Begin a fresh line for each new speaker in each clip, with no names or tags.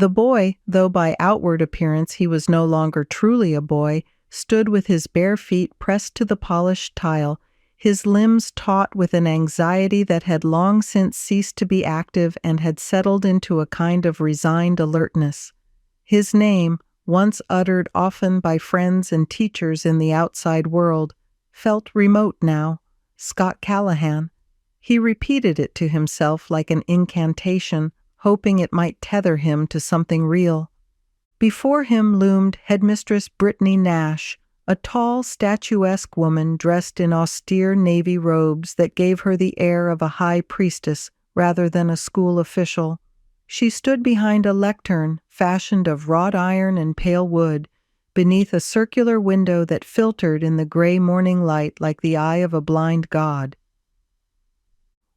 The boy, though by outward appearance he was no longer truly a boy, stood with his bare feet pressed to the polished tile, his limbs taut with an anxiety that had long since ceased to be active and had settled into a kind of resigned alertness. His name, once uttered often by friends and teachers in the outside world, felt remote now. Scott Callahan. He repeated it to himself like an incantation, hoping it might tether him to something real. Before him loomed Headmistress Brittany Nash, a tall, statuesque woman dressed in austere navy robes that gave her the air of a high priestess rather than a school official. She stood behind a lectern fashioned of wrought iron and pale wood, beneath a circular window that filtered in the gray morning light like the eye of a blind god.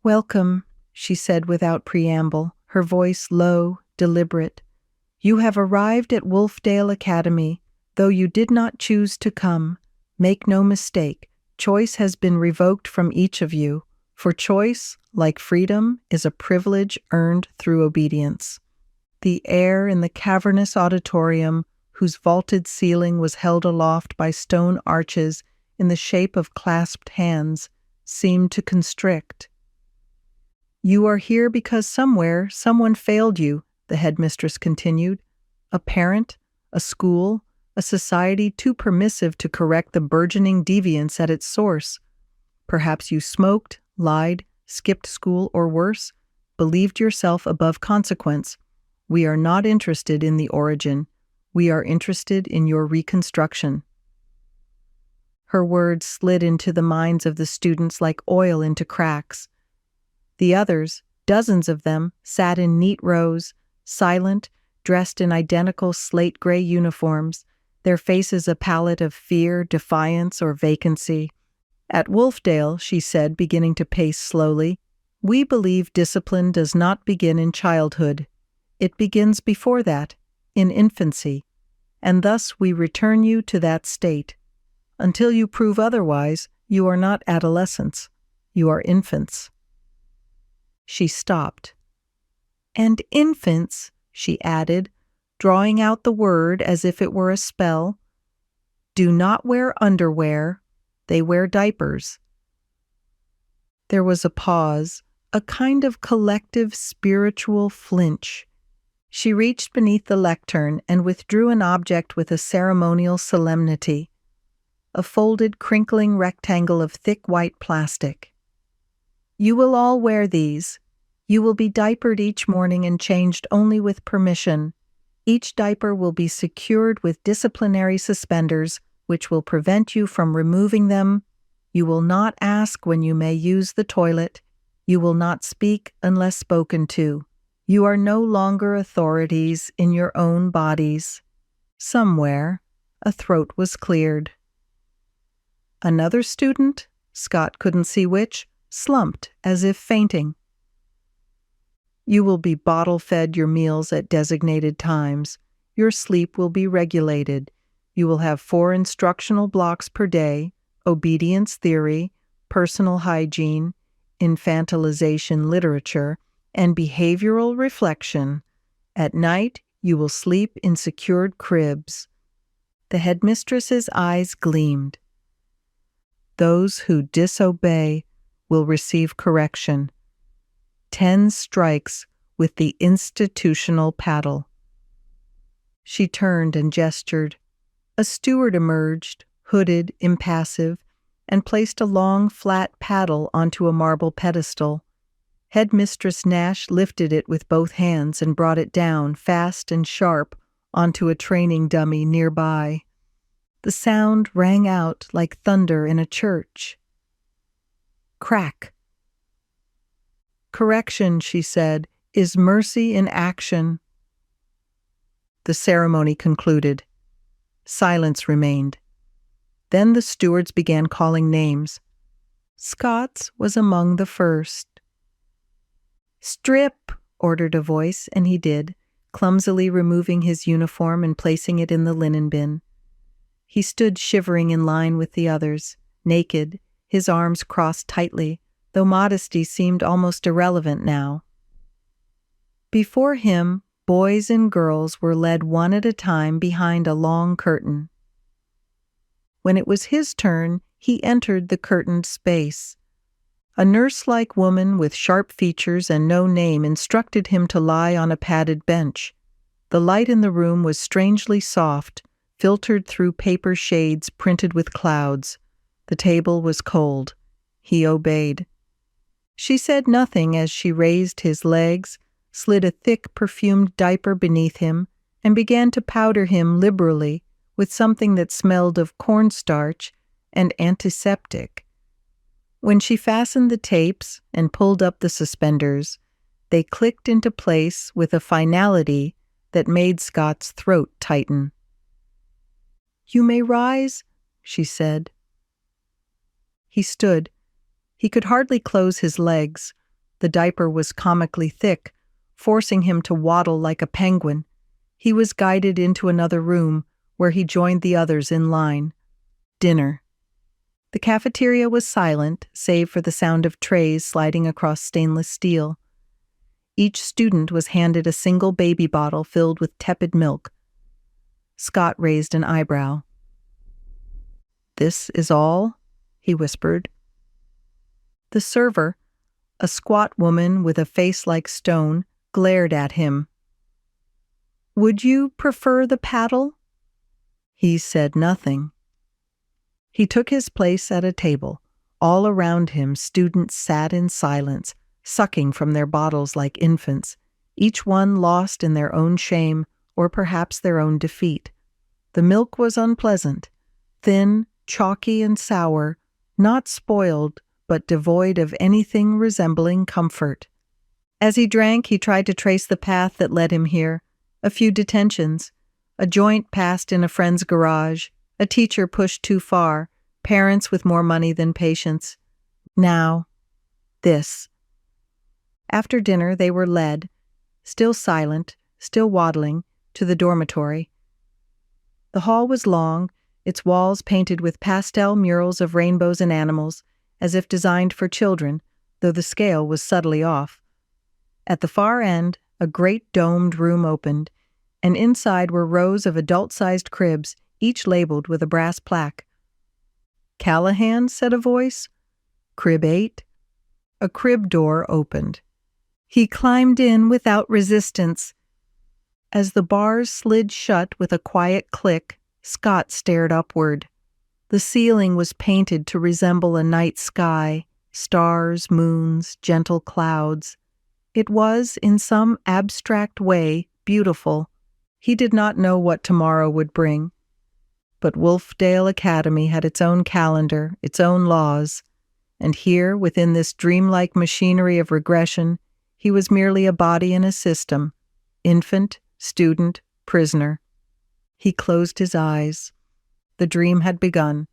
"Welcome," she said without preamble, her voice low, deliberate. "You have arrived at Wolfdale Academy, though you did not choose to come. Make no mistake, choice has been revoked from each of you, for choice, like freedom, is a privilege earned through obedience." The air in the cavernous auditorium, whose vaulted ceiling was held aloft by stone arches in the shape of clasped hands, seemed to constrict. "You are here because somewhere someone failed you," the headmistress continued. "A parent, a school, a society too permissive to correct the burgeoning deviance at its source. Perhaps you smoked, lied, skipped school, or worse, believed yourself above consequence. We are not interested in the origin. We are interested in your reconstruction." Her words slid into the minds of the students like oil into cracks. The others, dozens of them, sat in neat rows, silent, dressed in identical slate-gray uniforms, their faces a palette of fear, defiance, or vacancy. "At Wolfdale," she said, beginning to pace slowly, "we believe discipline does not begin in childhood. It begins before that, in infancy, and thus we return you to that state. Until you prove otherwise, you are not adolescents. You are infants." She stopped. "And infants," she added, drawing out the word as if it were a spell, "do not wear underwear. They wear diapers." There was a pause, a kind of collective spiritual flinch. She reached beneath the lectern and withdrew an object with a ceremonial solemnity, a folded, crinkling rectangle of thick white plastic. "You will all wear these. You will be diapered each morning and changed only with permission. Each diaper will be secured with disciplinary suspenders, which will prevent you from removing them. You will not ask when you may use the toilet. You will not speak unless spoken to. You are no longer authorities in your own bodies." Somewhere, a throat was cleared. Another student, Scott couldn't see which, slumped as if fainting. "You will be bottle-fed your meals at designated times. Your sleep will be regulated. You will have 4 instructional blocks per day: obedience theory, personal hygiene, infantilization literature, and behavioral reflection. At night, you will sleep in secured cribs." The headmistress's eyes gleamed. "Those who disobey will receive correction. 10 strikes with the institutional paddle." She turned and gestured. A steward emerged, hooded, impassive, and placed a long, flat paddle onto a marble pedestal. Headmistress Nash lifted it with both hands and brought it down, fast and sharp, onto a training dummy nearby. The sound rang out like thunder in a church. Crack. "Correction," she said, "is mercy in action." The ceremony concluded. Silence remained. Then the stewards began calling names. Scott's was among the first. "Strip," ordered a voice, and he did, clumsily removing his uniform and placing it in the linen bin. He stood shivering in line with the others, naked, his arms crossed tightly, though modesty seemed almost irrelevant now. Before him, Boys and girls were led one at a time behind a long curtain. When it was his turn, he entered the curtained space. A nurse-like woman with sharp features and no name instructed him to lie on a padded bench. The light in the room was strangely soft, filtered through paper shades printed with clouds. The table was cold. He obeyed. She said nothing as she raised his legs, slid a thick perfumed diaper beneath him, and began to powder him liberally with something that smelled of cornstarch and antiseptic. When she fastened the tapes and pulled up the suspenders, they clicked into place with a finality that made Scott's throat tighten. "You may rise," she said. He stood. He could hardly close his legs. The diaper was comically thick, forcing him to waddle like a penguin. He was guided into another room, where he joined the others in line. Dinner. The cafeteria was silent, save for the sound of trays sliding across stainless steel. Each student was handed a single baby bottle filled with tepid milk. Scott raised an eyebrow. "This is all?" he whispered. The server, a squat woman with a face like stone, glared at him. "Would you prefer the paddle?" He said nothing. He took his place at a table. All around him, students sat in silence, sucking from their bottles like infants, each one lost in their own shame or perhaps their own defeat. The milk was unpleasant, thin, chalky, and sour, not spoiled, but devoid of anything resembling comfort. As he drank, he tried to trace the path that led him here. A few detentions, a joint passed in a friend's garage, a teacher pushed too far, parents with more money than patience. Now, this. After dinner, they were led, still silent, still waddling, to the dormitory. The hall was long, its walls painted with pastel murals of rainbows and animals, as if designed for children, though the scale was subtly off. At the far end, a great domed room opened, and inside were rows of adult-sized cribs, each labeled with a brass plaque. "Callahan," said a voice. "Crib 8." A crib door opened. He climbed in without resistance. As the bars slid shut with a quiet click, Scott stared upward. The ceiling was painted to resemble a night sky, stars, moons, gentle clouds. It was, in some abstract way, beautiful. He did not know what tomorrow would bring. But Wolfdale Academy had its own calendar, its own laws, and here, within this dreamlike machinery of regression, he was merely a body in a system, infant, student, prisoner. He closed his eyes. The dream had begun.